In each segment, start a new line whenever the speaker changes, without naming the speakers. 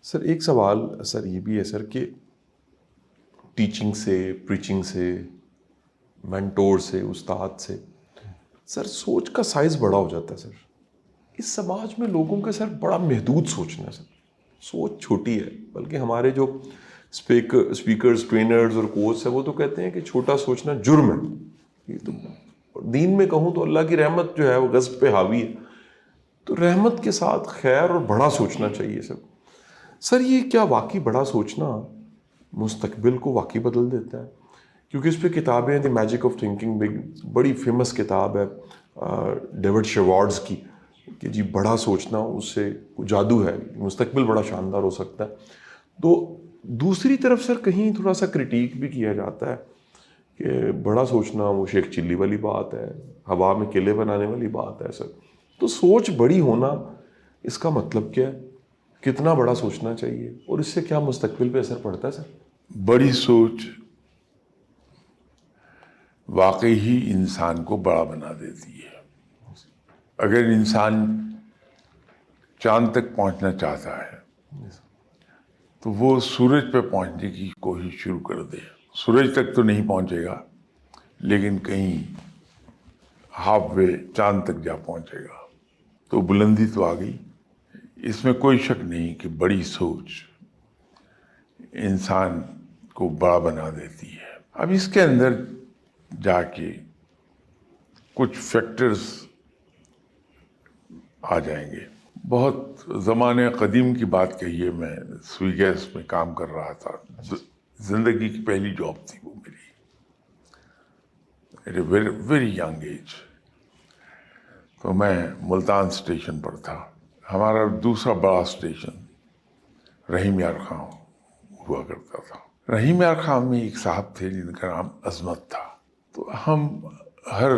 سر ایک سوال سر یہ بھی ہے سر کہ ٹیچنگ سے، پریچنگ سے، مینٹور سے، استاد سے سر سوچ کا سائز بڑا ہو جاتا ہے سر. اس سماج میں لوگوں کا سر بڑا محدود سوچنا ہے سر. سوچ چھوٹی ہے، بلکہ ہمارے جو اسپیکرز، ٹرینرز اور کوچ ہیں وہ تو کہتے ہیں کہ چھوٹا سوچنا جرم ہے. یہ تو دین میں کہوں تو اللہ کی رحمت جو ہے وہ غضب پہ حاوی ہے، تو رحمت کے ساتھ خیر اور بڑا سوچنا چاہیے سر. سر یہ کیا واقعی بڑا سوچنا مستقبل کو واقعی بدل دیتا ہے؟ کیونکہ اس پہ کتابیں دی میجک آف تھنکنگ بگ، بڑی فیمس کتاب ہے ڈیوڈ شیوارڈز کی کہ جی بڑا سوچنا اس سے جادو ہے، مستقبل بڑا شاندار ہو سکتا ہے. تو دوسری طرف سر کہیں تھوڑا سا کرٹیک بھی کیا جاتا ہے کہ بڑا سوچنا وہ شیخ چلی والی بات ہے، ہوا میں قلعے بنانے والی بات ہے سر. تو سوچ بڑی ہونا اس کا مطلب کیا ہے؟ کتنا بڑا سوچنا چاہیے اور اس سے کیا مستقبل پہ اثر پڑتا ہے سر؟
بڑی سوچ واقعی ہی انسان کو بڑا بنا دیتی ہے. اگر انسان چاند تک پہنچنا چاہتا ہے تو وہ سورج پہ پہنچنے کی کوشش شروع کر دے. سورج تک تو نہیں پہنچے گا لیکن کہیں ہاف وے چاند تک جا پہنچے گا. تو بلندی تو آ گئی. اس میں کوئی شک نہیں کہ بڑی سوچ انسان کو بڑا بنا دیتی ہے. اب اس کے اندر جا کے کچھ فیکٹرز آ جائیں گے. بہت زمانے قدیم کی بات کہیے، میں سوئی گیس میں کام کر رہا تھا. زندگی کی پہلی جاب تھی وہ میری، ویری ویری ینگ ایج. تو میں ملتان اسٹیشن پر تھا. ہمارا دوسرا بڑا اسٹیشن رحیم یار خان ہوا کرتا تھا. رحیم یار خان میں ایک صاحب تھے جن کا نام عظمت تھا. تو ہم ہر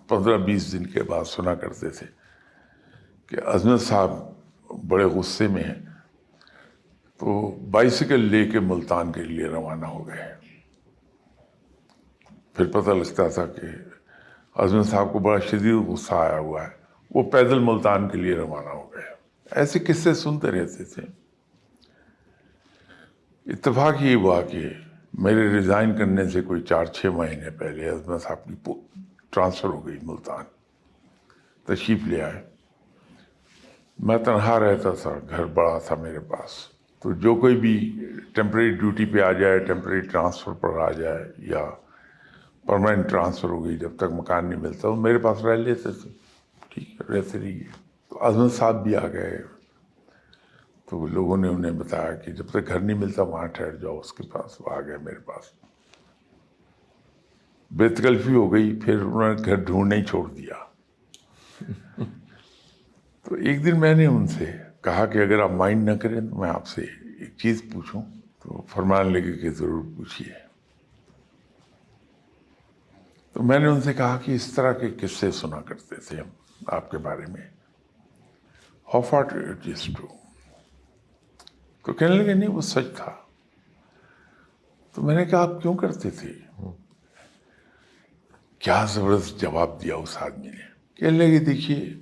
15-20 دن کے بعد سنا کرتے تھے کہ عظمت صاحب بڑے غصے میں ہیں، تو بائسیکل لے کے ملتان کے لیے روانہ ہو گئے. پھر پتہ لگتا تھا کہ عظمت صاحب کو بڑا شدید غصہ آیا ہوا ہے، وہ پیدل ملتان کے لیے روانہ ہو گئے. ایسے قصے سنتے رہتے تھے. اتفاق یہ ہوا کہ میرے ریزائن کرنے سے کوئی 4-6 مہینے پہلے عظمت صاحب کی ٹرانسفر ہو گئی ملتان. تشریف لے آئے. میں تنہا رہتا تھا، گھر بڑا تھا میرے پاس. تو جو کوئی بھی ٹیمپریری ڈیوٹی پہ آ جائے، ٹیمپریری ٹرانسفر پر آ جائے یا پرماننٹ ٹرانسفر ہو گئی، جب تک مکان نہیں ملتا وہ میرے پاس رہ لیتے تھے. ٹھیک ہے، رہتے رہیے. تو عظمت صاحب بھی آ گئے. تو لوگوں نے انہیں بتایا کہ جب تک گھر نہیں ملتا وہاں ٹھہر جاؤ اس کے پاس. وہ آ گئے میرے پاس. بے تکلفی ہو گئی. پھر انہوں نے گھر ڈھونڈنا ہی چھوڑ دیا. تو ایک دن میں نے ان سے کہا کہ اگر آپ مائنڈ نہ کریں تو میں آپ سے ایک چیز پوچھوں. تو فرمانے لگے کہ ضرور پوچھیے. تو میں نے ان سے کہا کہ اس طرح کے قصے سنا کرتے تھے ہم آپ کے بارے میں. How far it is true. تو کہنے لگے نہیں وہ سچ تھا. تو میں نے کہا آپ کیوں کرتے تھے؟ کیا زبردست جواب دیا اس آدمی نے. کہنے لگے دیکھیے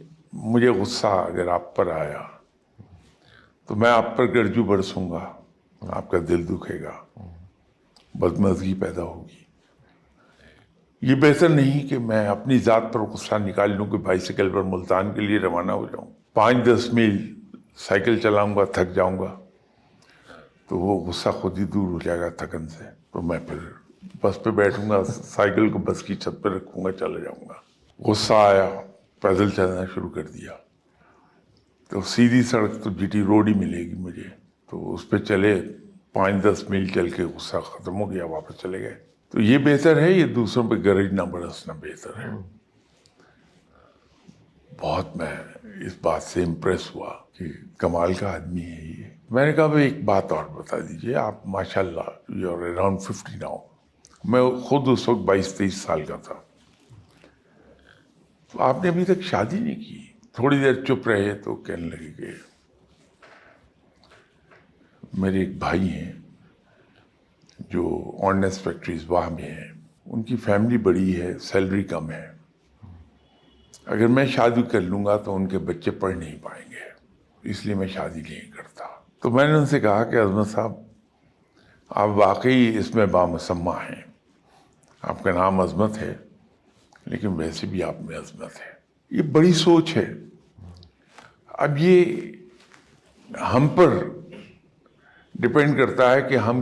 مجھے غصہ اگر آپ پر آیا تو میں آپ پر گرجو برسوں گا، آپ کا دل دکھے گا، بدمزگی پیدا ہوگی. یہ بہتر نہیں کہ میں اپنی ذات پر غصہ نکال لوں کہ بائسیکل پر ملتان کے لیے روانہ ہو جاؤں، 5-10 میل سائیکل چلاؤں گا، تھک جاؤں گا تو وہ غصہ خود ہی دور ہو جائے گا تھکن سے. تو میں پھر بس پہ بیٹھوں گا، سائیکل کو بس کی چھت پہ رکھوں گا، چلا جاؤں گا. غصہ آیا، پیدل چلنا شروع کر دیا. تو سیدھی سڑک تو جی ٹی روڈ ہی ملے گی مجھے، تو اس پہ چلے. 5-10 میل چل کے غصہ ختم ہو گیا، واپس چلے گئے. تو یہ بہتر ہے یہ دوسروں پہ گرجنا برسنا بہتر ہے. بہت میں اس بات سے امپریس ہوا کہ کمال کا آدمی ہے یہ. میں نے کہا بھائی ایک بات اور بتا دیجئے، آپ ماشاء اللہ یو آر اراؤنڈ 50 ناؤ. میں خود اس وقت 22-23 سال کا تھا. تو آپ نے ابھی تک شادی نہیں کی. تھوڑی دیر چپ رہے تو کہنے لگے کہ میرے ایک بھائی ہیں جو آرڈننس فیکٹریز وہاں میں ہیں، ان کی فیملی بڑی ہے، سیلری کم ہے. اگر میں شادی کر لوں گا تو ان کے بچے پڑھ نہیں پائیں گے، اس لیے میں شادی نہیں کرتا. تو میں نے ان سے کہا کہ عظمت صاحب آپ واقعی اس میں بامسمہ ہیں، آپ کا نام عظمت ہے لیکن ویسے بھی آپ میں عظمت ہے. یہ بڑی سوچ ہے. اب یہ ہم پر ڈپینڈ کرتا ہے کہ ہم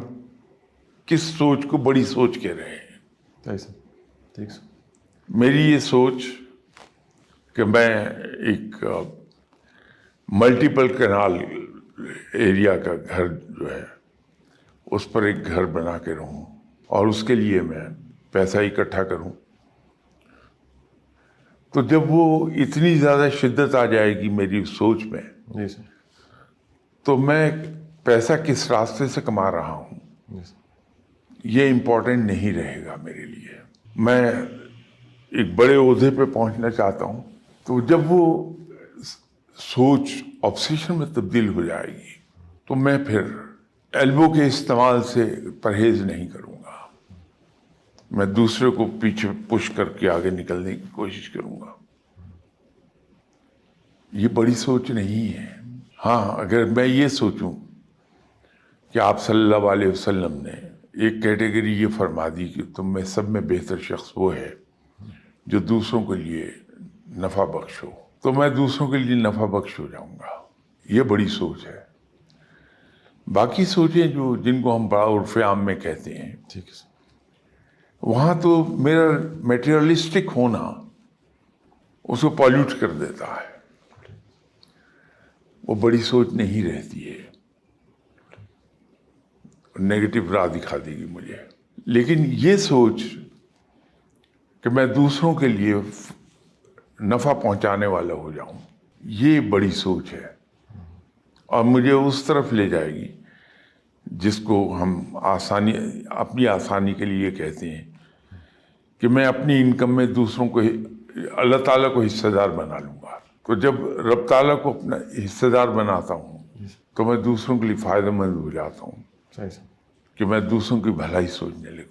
کس سوچ کو بڑی سوچ کہہ رہے ہیں.
صحیح سر، ٹھیک سر.
میری یہ سوچ کہ میں ایک ملٹیپل کینال ایریا کا گھر جو ہے اس پر ایک گھر بنا کے رہوں اور اس کے لیے میں پیسہ اکٹھا کروں، تو جب وہ اتنی زیادہ شدت آ جائے گی میری سوچ میں
جی سر.
تو میں پیسہ کس راستے سے کما رہا ہوں
جی سر.
یہ امپورٹنٹ نہیں رہے گا میرے لیے. میں ایک بڑے عہدے پہ پہنچنا چاہتا ہوں، تو جب وہ سوچ آبسیشن میں تبدیل ہو جائے گی تو میں پھر ایلبو کے استعمال سے پرہیز نہیں کروں گا. میں دوسرے کو پیچھے پش کر کے آگے نکلنے کی کوشش کروں گا. یہ بڑی سوچ نہیں ہے. ہاں، اگر میں یہ سوچوں کہ آپ صلی اللہ علیہ وسلم نے ایک کیٹیگری یہ فرما دی کہ تم میں سب میں بہتر شخص وہ ہے جو دوسروں کے لیے نفع بخش ہو، تو میں دوسروں کے لیے نفع بخش ہو جاؤں گا. یہ بڑی سوچ ہے. باقی سوچیں جن کو ہم بڑا عرف عام میں کہتے ہیں،
ٹھیک ہے سر.
وہاں تو میرا میٹیریلسٹک ہونا اس کو پالیوٹ کر دیتا ہے. وہ بڑی سوچ نہیں رہتی ہے، نیگیٹو راہ دکھا دے گی مجھے. لیکن یہ سوچ کہ میں دوسروں کے لیے نفع پہنچانے والا ہو جاؤں، یہ بڑی سوچ ہے اور مجھے اس طرف لے جائے گی جس کو ہم اپنی آسانی کے لیے کہتے ہیں کہ میں اپنی انکم میں دوسروں کو اللہ تعالیٰ کو حصہ دار بنا لوں گا. تو جب رب تعالیٰ کو اپنا حصہ دار بناتا ہوں تو میں دوسروں کے لیے فائدہ مند ہو جاتا ہوں
صحیح سر.
کہ میں دوسروں کی بھلائی سوچنے لگوں.